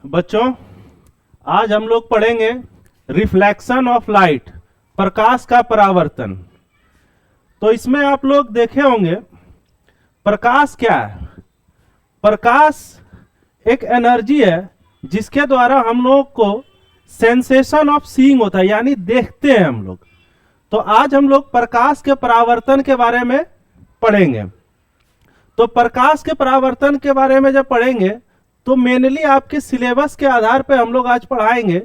बच्चों, आज हम लोग पढ़ेंगे रिफ्लेक्शन ऑफ लाइट, प्रकाश का परावर्तन। तो इसमें आप लोग देखे होंगे प्रकाश क्या है। प्रकाश एक एनर्जी है जिसके द्वारा हम लोग को सेंसेशन ऑफ सीइंग होता है, यानी देखते हैं हम लोग। तो आज हम लोग प्रकाश के परावर्तन के बारे में पढ़ेंगे। तो प्रकाश के परावर्तन के बारे में जब पढ़ेंगे तो मेनली आपके सिलेबस के आधार पर हम लोग आज पढ़ाएंगे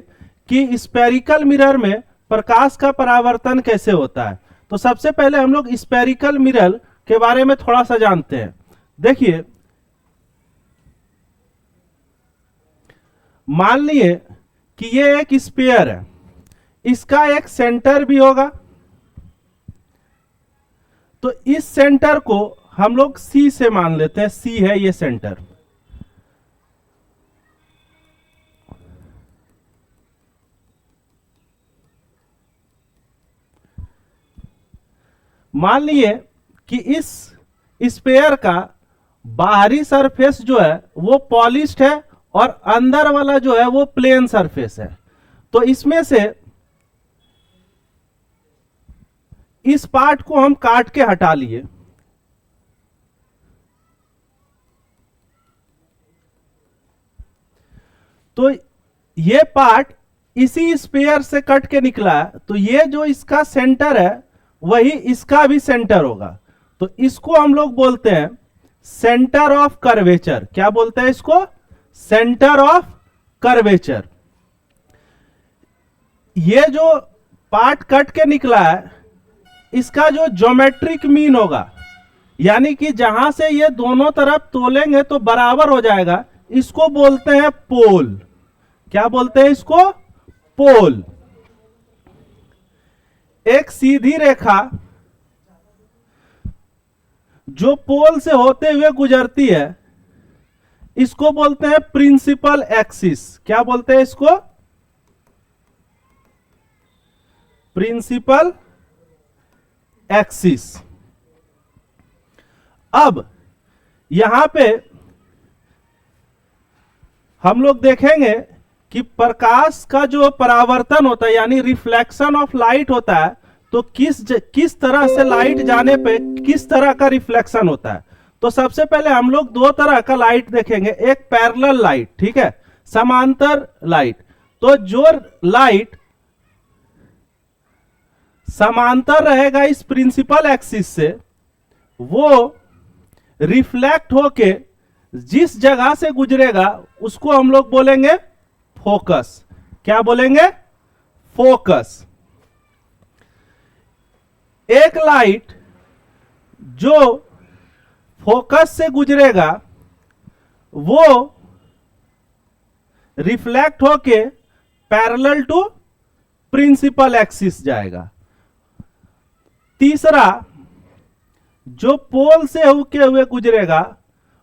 कि स्फेरिकल मिरर में प्रकाश का परावर्तन कैसे होता है। तो सबसे पहले हम लोग स्फेरिकल मिरर के बारे में थोड़ा सा जानते हैं। देखिए, मान लिए कि ये एक स्फीयर है, इसका एक सेंटर भी होगा। तो इस सेंटर को हम लोग सी से मान लेते हैं, सी है ये सेंटर। मान लिए कि इस स्फीयर का बाहरी सरफेस जो है वो पॉलिश्ड है और अंदर वाला जो है वो प्लेन सरफेस है। तो इसमें से इस पार्ट को हम काट के हटा लिए। तो ये पार्ट इसी स्फीयर से कट के निकला है। तो ये जो इसका सेंटर है वही इसका भी सेंटर होगा। तो इसको हम लोग बोलते हैं सेंटर ऑफ कर्वेचर। क्या बोलते हैं इसको? Centre of curvature. ये जो पार्ट कट के निकला है इसका जो ज्योमेट्रिक मीन होगा, यानी कि जहां से ये दोनों तरफ तोलेंगे तो बराबर हो जाएगा, इसको बोलते हैं पोल। क्या बोलते हैं इसको? पोल। एक सीधी रेखा जो पोल से होते हुए गुजरती है इसको बोलते हैं प्रिंसिपल एक्सिस। क्या बोलते हैं इसको? Principal axis. अब यहां पे हम लोग देखेंगे कि प्रकाश का जो परावर्तन होता है यानी रिफ्लेक्शन ऑफ लाइट होता है, तो किस तरह से लाइट जाने पे किस तरह का रिफ्लेक्शन होता है। तो सबसे पहले हम लोग दो तरह का लाइट देखेंगे, एक पैरेलल लाइट, ठीक है, समांतर लाइट। तो जो लाइट समांतर रहेगा इस प्रिंसिपल एक्सिस से, वो रिफ्लेक्ट होके जिस जगह से गुजरेगा उसको हम लोग बोलेंगे फोकस। क्या बोलेंगे? फोकस। एक लाइट जो फोकस से गुजरेगा वो रिफ्लेक्ट होके पैरेलल टू प्रिंसिपल एक्सिस जाएगा। तीसरा, जो पोल से होके हुए गुजरेगा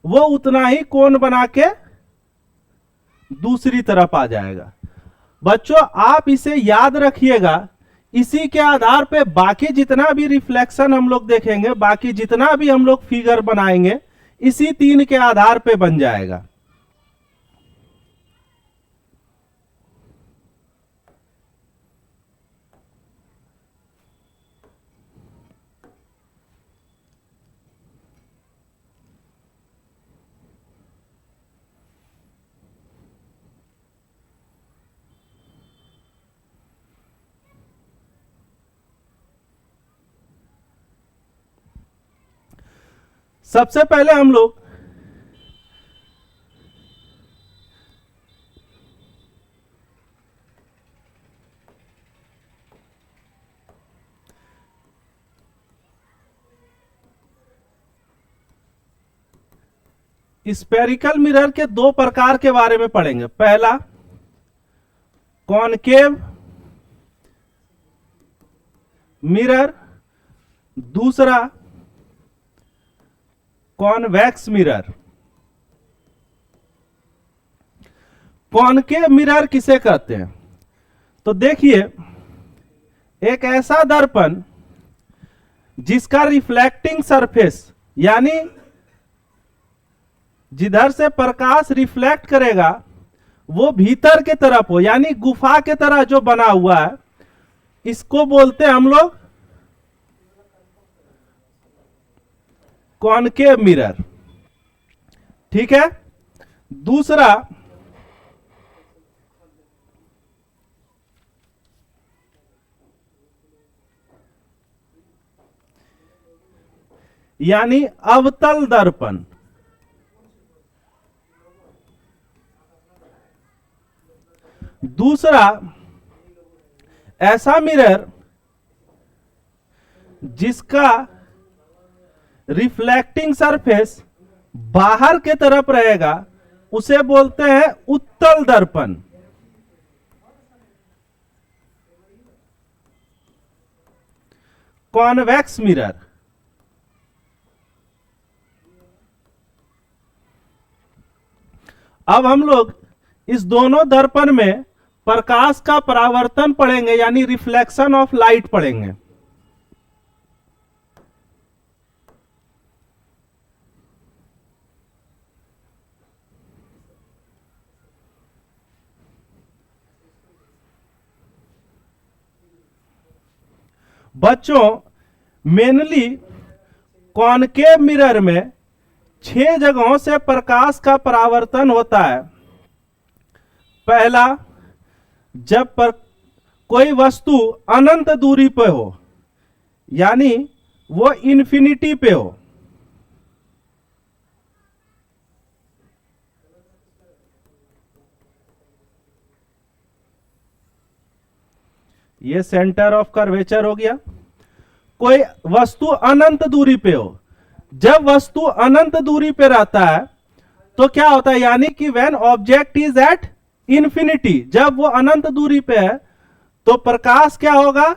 वो उतना ही कोण बना के दूसरी तरफ आ जाएगा। बच्चों, आप इसे याद रखिएगा। इसी के आधार पे बाकी जितना भी रिफ्लेक्शन हम लोग देखेंगे, बाकी जितना भी हम लोग फिगर बनाएंगे, इसी तीन के आधार पे बन जाएगा। सबसे पहले हम लोग स्फेरिकल मिरर के दो प्रकार के बारे में पढ़ेंगे। पहला कॉनकेव मिरर, दूसरा कॉन्वेक्स मिरर। कॉनकेव मिरर किसे कहते हैं? तो देखिए, एक ऐसा दर्पण जिसका रिफ्लेक्टिंग सरफेस यानी जिधर से प्रकाश रिफ्लेक्ट करेगा वो भीतर के तरफ हो, यानी गुफा के तरह जो बना हुआ है, इसको बोलते हैं हम लोग कॉनकेव मिरर। ठीक है। दूसरा, यानी अवतल दर्पण। दूसरा, ऐसा मिरर जिसका रिफ्लेक्टिंग सरफेस बाहर के तरफ रहेगा, उसे बोलते हैं उत्तल दर्पण। Convex mirror. अब हम लोग इस दोनों दर्पण में प्रकाश का परावर्तन पढ़ेंगे, यानी रिफ्लेक्शन ऑफ लाइट पढ़ेंगे। बच्चों, मेनली कॉनकेव मिरर में 6 जगहों से प्रकाश का परावर्तन होता है। पहला, जब पर कोई वस्तु अनंत दूरी पे हो, यानी वो इन्फिनिटी पे हो। ये सेंटर ऑफ कर्वेचर हो गया। कोई वस्तु अनंत दूरी पे हो, जब वस्तु अनंत दूरी पे रहता है तो क्या होता है, यानी कि when object is at infinity, जब वो अनंत दूरी पे है तो प्रकाश क्या होगा,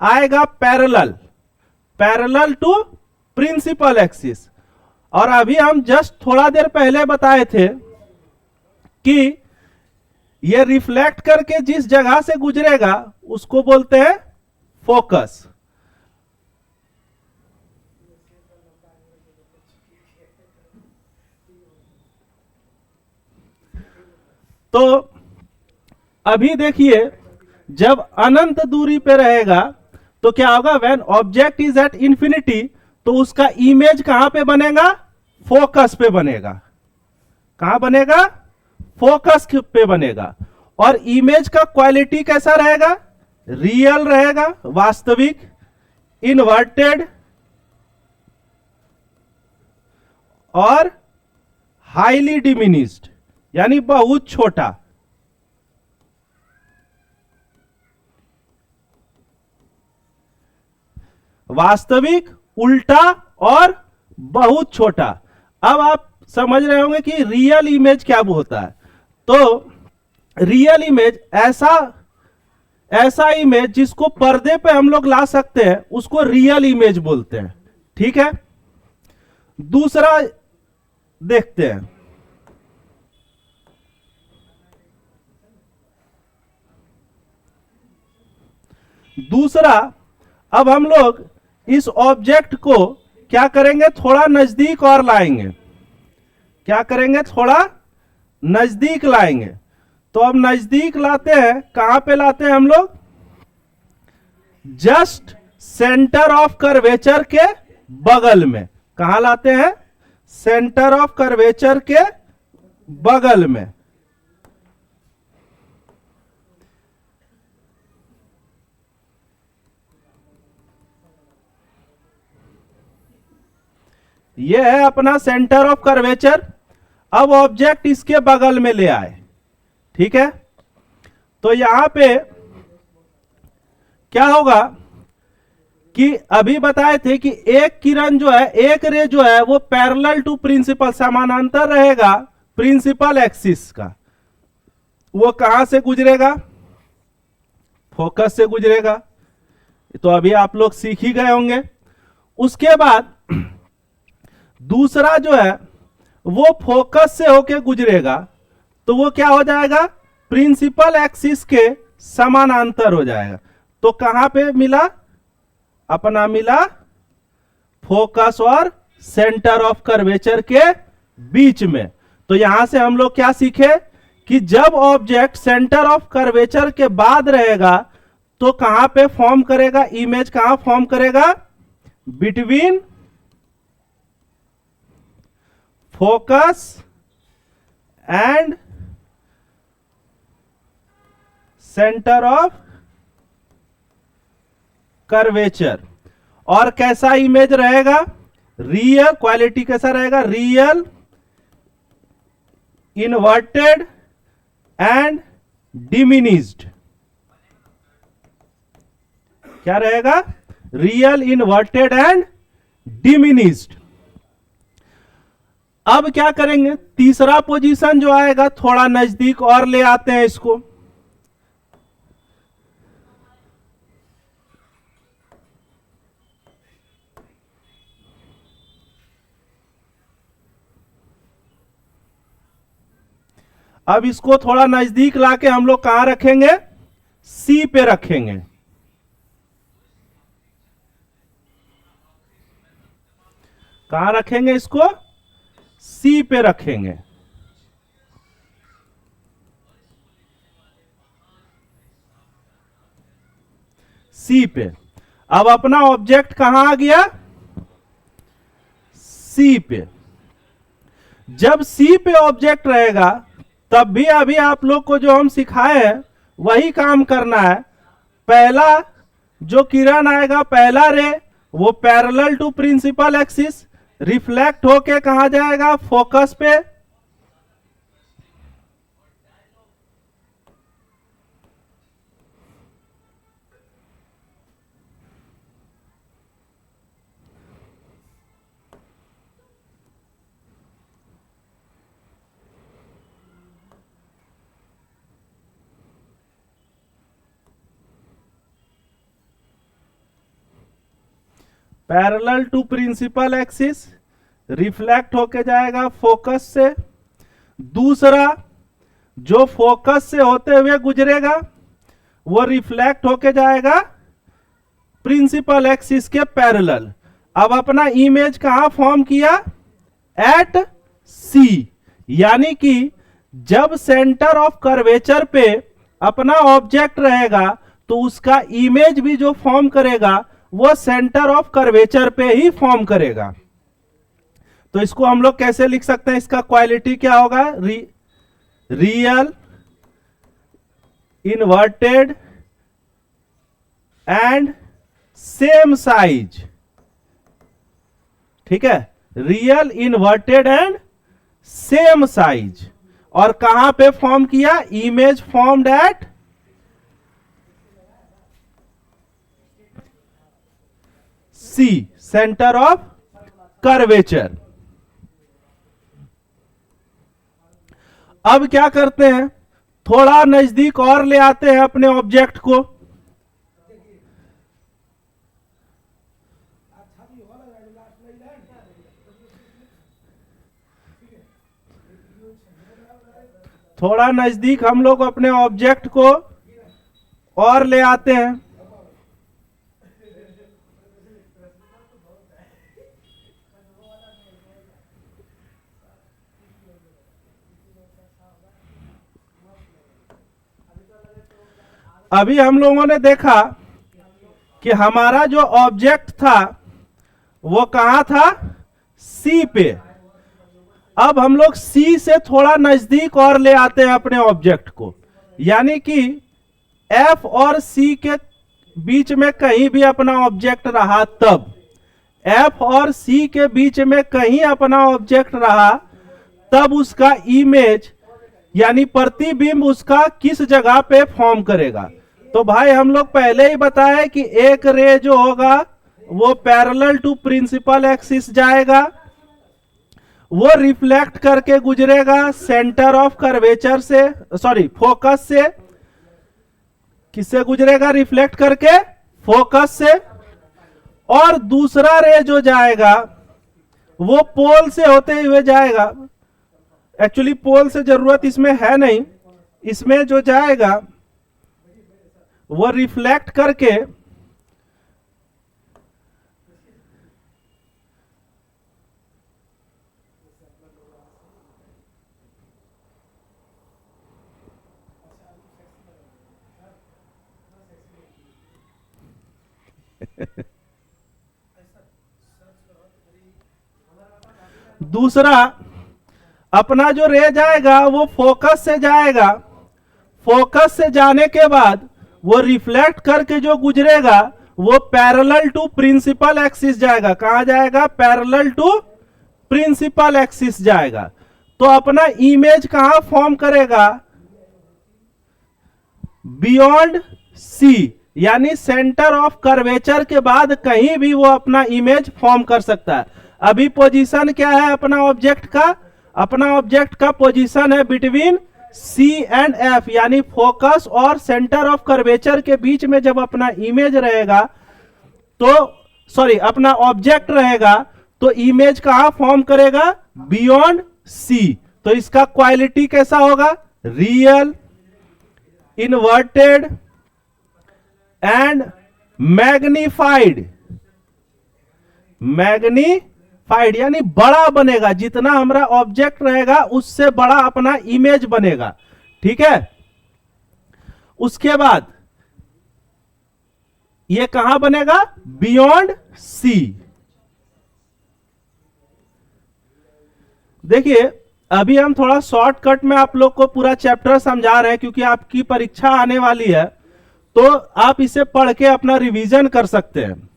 आएगा पैरेलल टू प्रिंसिपल एक्सिस। और अभी हम जस्ट थोड़ा देर पहले बताए थे कि ये रिफ्लेक्ट करके जिस जगह से गुजरेगा उसको बोलते हैं फोकस। तो अभी देखिए, जब अनंत दूरी पे रहेगा तो क्या होगा, when object is at infinity, तो उसका इमेज कहां पे बनेगा, फोकस पे बनेगा। कहां बनेगा, फोकस पे बनेगा। और इमेज का क्वालिटी कैसा रहेगा, रियल रहेगा, वास्तविक, इन्वर्टेड और हाईली डिमिनिस्ड, यानी बहुत छोटा। वास्तविक, उल्टा और बहुत छोटा। अब आप समझ रहे होंगे कि रियल इमेज क्या होता है। तो रियल इमेज ऐसा इमेज जिसको पर्दे पे हम लोग ला सकते हैं, उसको रियल इमेज बोलते हैं। ठीक है। दूसरा देखते हैं, दूसरा, अब हम लोग इस ऑब्जेक्ट को क्या करेंगे, थोड़ा नजदीक और लाएंगे। क्या करेंगे, थोड़ा नजदीक लाएंगे। तो अब नजदीक लाते हैं, कहां पे लाते हैं हम लोग, जस्ट सेंटर ऑफ कर्वेचर के बगल में। कहां लाते हैं, सेंटर ऑफ कर्वेचर के बगल में। यह है अपना सेंटर ऑफ कर्वेचर। अब ऑब्जेक्ट इसके बगल में ले आए। ठीक है। तो यहां पे क्या होगा कि अभी बताए थे कि एक किरण जो है, एक रे जो है, वो पैरेलल टू प्रिंसिपल, समानांतर रहेगा प्रिंसिपल एक्सिस का। वो कहां से गुजरेगा, फोकस से गुजरेगा। तो अभी आप लोग सीख ही गए होंगे। उसके बाद दूसरा जो है वो फोकस से होके गुजरेगा, तो वो क्या हो जाएगा, प्रिंसिपल एक्सिस के समानांतर हो जाएगा। तो कहां पे मिला, अपना मिला फोकस और सेंटर ऑफ कर्वेचर के बीच में। तो यहां से हम लोग क्या सीखे कि जब ऑब्जेक्ट सेंटर ऑफ कर्वेचर के बाद रहेगा तो कहां पे फॉर्म करेगा, इमेज कहां फॉर्म करेगा, between focus and centre of curvature. और कैसा इमेज रहेगा, रियल, क्वालिटी कैसा रहेगा, रियल, इन्वर्टेड एंड डिमिनिस्ड। क्या रहेगा, रियल, इन्वर्टेड एंड डिमिनिस्ड। अब क्या करेंगे, तीसरा पोजीशन जो आएगा थोड़ा नजदीक और ले आते हैं इसको। अब इसको थोड़ा नजदीक लाके हम लोग कहां रखेंगे, सी पे रखेंगे। कहां रखेंगे इसको, सी पे रखेंगे। सी पे। अब अपना ऑब्जेक्ट कहां आ गया, सी पे। जब सी पे ऑब्जेक्ट रहेगा तब भी अभी आप लोग को जो हम सिखाए हैं वही काम करना है। पहला जो किरण आएगा, पहला रे, वो parallel to principal axis reflect होके कहां जाएगा, फोकस पे। Parallel to principal axis reflect होके जाएगा फोकस से। दूसरा जो फोकस से होते हुए गुजरेगा वो रिफ्लेक्ट होके जाएगा प्रिंसिपल एक्सिस के पैरेलल। अब अपना इमेज कहां फॉर्म किया, एट सी। यानी कि जब सेंटर ऑफ कर्वेचर पे अपना ऑब्जेक्ट रहेगा तो उसका इमेज भी जो फॉर्म करेगा वो सेंटर ऑफ कर्वेचर पे ही फॉर्म करेगा। तो इसको हम लोग कैसे लिख सकते हैं, इसका क्वालिटी क्या होगा, real, inverted and same size. ठीक है, real, inverted and same size. और कहां पे फॉर्म किया, image formed at C, centre of curvature. अब क्या करते हैं, थोड़ा नजदीक और ले आते हैं अपने ऑब्जेक्ट को। थोड़ा नजदीक हम लोग अपने ऑब्जेक्ट को और ले आते हैं। अभी हम लोगों ने देखा कि हमारा जो ऑब्जेक्ट था वो कहां था, सी पे। अब हम लोग सी से थोड़ा नजदीक और ले आते हैं अपने ऑब्जेक्ट को। यानी कि एफ और सी के बीच में कहीं भी अपना ऑब्जेक्ट रहा, तब एफ और सी के बीच में कहीं अपना ऑब्जेक्ट रहा तब उसका इमेज यानी प्रतिबिंब उसका किस जगह पे फॉर्म करेगा। तो भाई हम लोग पहले ही बताए कि एक रे जो होगा वो पैरेलल टू प्रिंसिपल एक्सिस जाएगा, वो रिफ्लेक्ट करके गुजरेगा सेंटर ऑफ कर्वेचर से, सॉरी फोकस से। किससे गुजरेगा, रिफ्लेक्ट करके फोकस से। और दूसरा रे जो जाएगा वो पोल से होते हुए जाएगा। एक्चुअली पोल से जरूरत इसमें है नहीं, इसमें जो जाएगा वो रिफ्लेक्ट करके दूसरा, अपना जो रे जाएगा वो फोकस से जाएगा, फोकस से जाने के बाद वो रिफ्लेक्ट करके जो गुजरेगा वो पैरेलल टू प्रिंसिपल एक्सिस जाएगा। कहां जाएगा? पैरेलल टू प्रिंसिपल एक्सिस जाएगा। तो अपना इमेज कहां फॉर्म करेगा? बियॉन्ड सी, यानी सेंटर ऑफ कर्वेचर के बाद कहीं भी वो अपना इमेज फॉर्म कर सकता है। अभी पोजीशन क्या है अपना ऑब्जेक्ट का? अपना ऑब्जेक्ट का पोजीशन है बिटवीन सी एंड एफ, यानी फोकस और सेंटर ऑफ कर्वेचर के बीच में जब अपना इमेज रहेगा तो सॉरी अपना ऑब्जेक्ट रहेगा तो इमेज कहां फॉर्म करेगा? Beyond C. तो इसका क्वालिटी कैसा होगा? Real, inverted and magnified. Magnified यानी बड़ा बनेगा, जितना हमारा ऑब्जेक्ट रहेगा उससे बड़ा अपना इमेज बनेगा। ठीक है, उसके बाद ये कहां बनेगा? Beyond C. देखिए अभी हम थोड़ा शॉर्टकट में आप लोग को पूरा चैप्टर समझा रहे हैं क्योंकि आपकी परीक्षा आने वाली है, तो आप इसे पढ़ के अपना रिवीजन कर सकते हैं।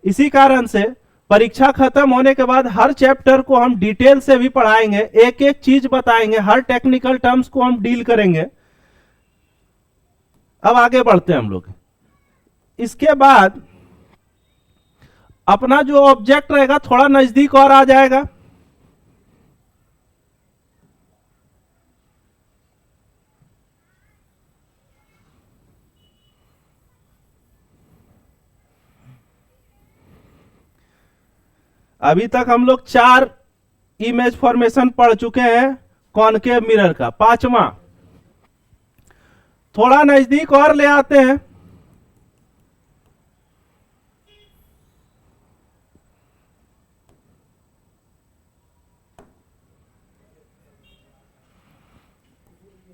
इसी कारण से परीक्षा खत्म होने के बाद हर चैप्टर को हम डिटेल से भी पढ़ाएंगे, एक एक चीज बताएंगे, हर टेक्निकल टर्म्स को हम डील करेंगे। अब आगे बढ़ते हैं हम लोग। इसके बाद अपना जो ऑब्जेक्ट रहेगा थोड़ा नजदीक और आ जाएगा। अभी तक हम लोग 4 इमेज फॉर्मेशन पढ़ चुके हैं कॉनकेव मिरर का। पांचवा थोड़ा नजदीक और ले आते हैं।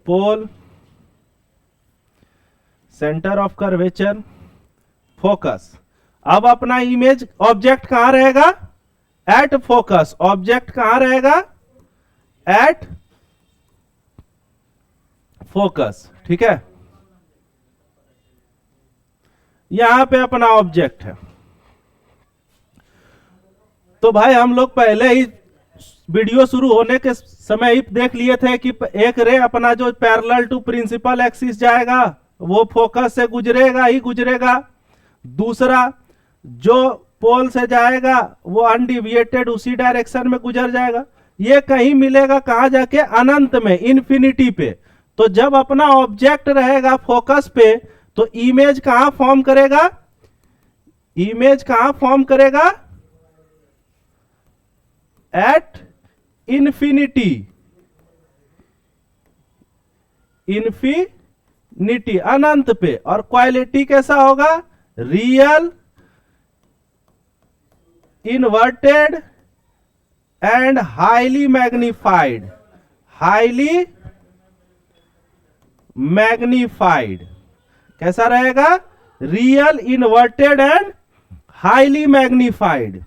पोल, सेंटर ऑफ कर्वेचर, फोकस। अब अपना इमेज ऑब्जेक्ट कहां रहेगा? At focus. ऑब्जेक्ट कहां रहेगा? At focus. ठीक है, यहां पे अपना ऑब्जेक्ट है। तो भाई हम लोग पहले ही वीडियो शुरू होने के समय ही देख लिए थे कि एक रे अपना जो पैरेलल टू प्रिंसिपल एक्सिस जाएगा वो फोकस से गुजरेगा ही गुजरेगा। दूसरा जो पोल से जाएगा वो अनडिविएटेड उसी डायरेक्शन में गुजर जाएगा। ये कहीं मिलेगा कहां जाके? अनंत में, इन्फिनिटी पे। तो जब अपना ऑब्जेक्ट रहेगा फोकस पे तो इमेज कहां फॉर्म करेगा? इमेज कहां फॉर्म करेगा? At infinity. इन्फिनिटी अनंत पे। और क्वालिटी कैसा होगा? Real, inverted and highly magnified. Highly magnified कैसा रहेगा? Real, inverted and highly magnified.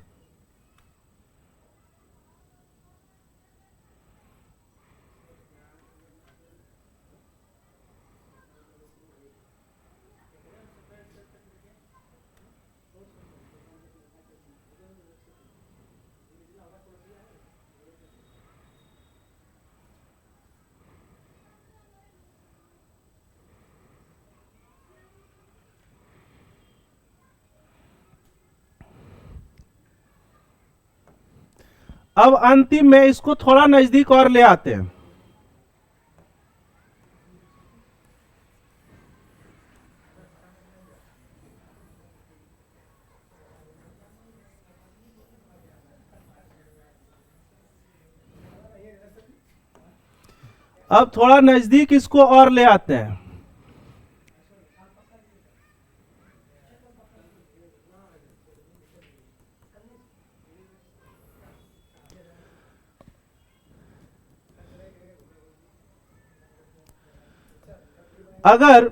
अब अंतिम में इसको थोड़ा नजदीक और ले आते हैं। अब थोड़ा नजदीक इसको और ले आते हैं। अगर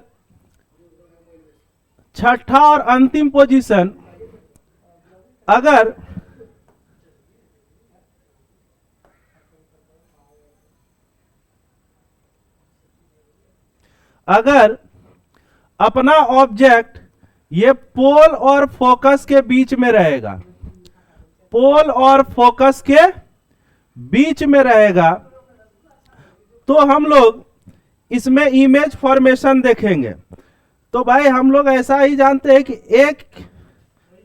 छठा और अंतिम पोजीशन, अगर अगर अपना ऑब्जेक्ट ये पोल और फोकस के बीच में रहेगा, पोल और फोकस के बीच में रहेगा, तो हम लोग इसमें इमेज फॉर्मेशन देखेंगे। तो भाई हम लोग ऐसा ही जानते हैं कि एक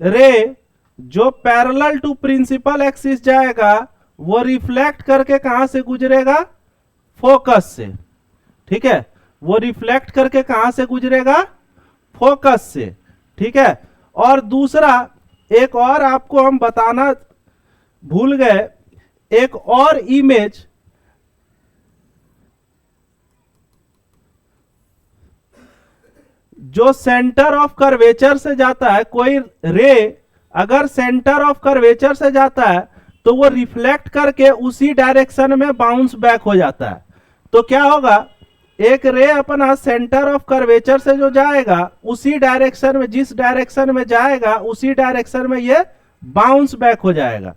रे जो पैरेलल टू प्रिंसिपल एक्सिस जाएगा वो रिफ्लेक्ट करके कहां से गुजरेगा, फोकस से। ठीक है, वो रिफ्लेक्ट करके कहां से गुजरेगा, फोकस से। ठीक है, और दूसरा एक और आपको हम बताना भूल गए, एक और इमेज जो सेंटर ऑफ कर्वेचर से जाता है, कोई रे अगर सेंटर ऑफ कर्वेचर से जाता है तो वो रिफ्लेक्ट करके उसी डायरेक्शन में बाउंस बैक हो जाता है। तो क्या होगा, एक रे अपना सेंटर ऑफ कर्वेचर से जो जाएगा उसी डायरेक्शन में, जिस डायरेक्शन में जाएगा उसी डायरेक्शन में ये बाउंस बैक हो जाएगा।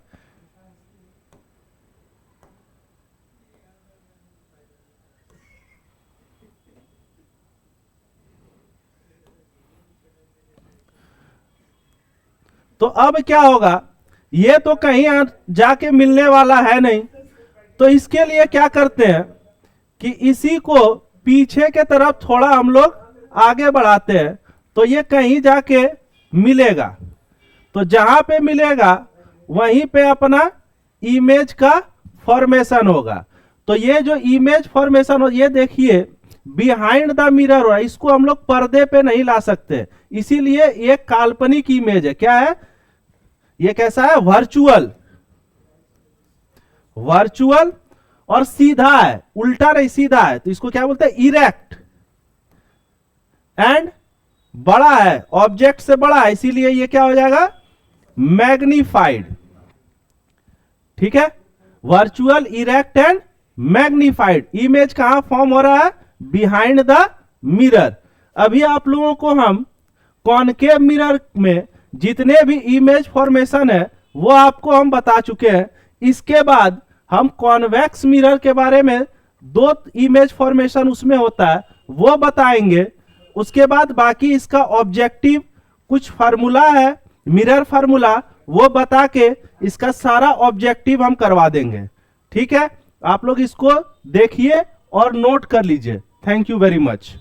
तो अब क्या होगा, ये तो कहीं जाके मिलने वाला है नहीं, तो इसके लिए क्या करते हैं कि इसी को पीछे के तरफ थोड़ा हम लोग आगे बढ़ाते हैं, तो ये कहीं जाके मिलेगा। तो जहां पे मिलेगा वहीं पे अपना इमेज का फॉर्मेशन होगा। तो ये जो इमेज फॉर्मेशन हो, ये देखिए बिहाइंड द मिरर हो, इसको हम लोग पर्दे पे नहीं ला सकते, इसीलिए ये काल्पनिक इमेज है। क्या है ये, कैसा है, वर्चुअल, वर्चुअल और सीधा है, उल्टा नहीं सीधा है, तो इसको क्या बोलते हैं, इरेक्ट एंड बड़ा है, ऑब्जेक्ट से बड़ा है, इसीलिए ये क्या हो जाएगा, मैग्नीफाइड। ठीक है, virtual, erect and magnified. Image कहां फॉर्म हो रहा है, बिहाइंड द मिरर। अभी आप लोगों को हम कॉनकेव मिरर में जितने भी इमेज फॉर्मेशन है वो आपको हम बता चुके हैं। इसके बाद हम कॉन्वेक्स मिरर के बारे में, दो इमेज फॉर्मेशन उसमें होता है वो बताएंगे। उसके बाद बाकी इसका ऑब्जेक्टिव कुछ फार्मूला है, मिरर फार्मूला, वो बता के इसका सारा ऑब्जेक्टिव हम करवा देंगे। ठीक है, आप लोग इसको देखिए और नोट कर लीजिए। Thank you very much.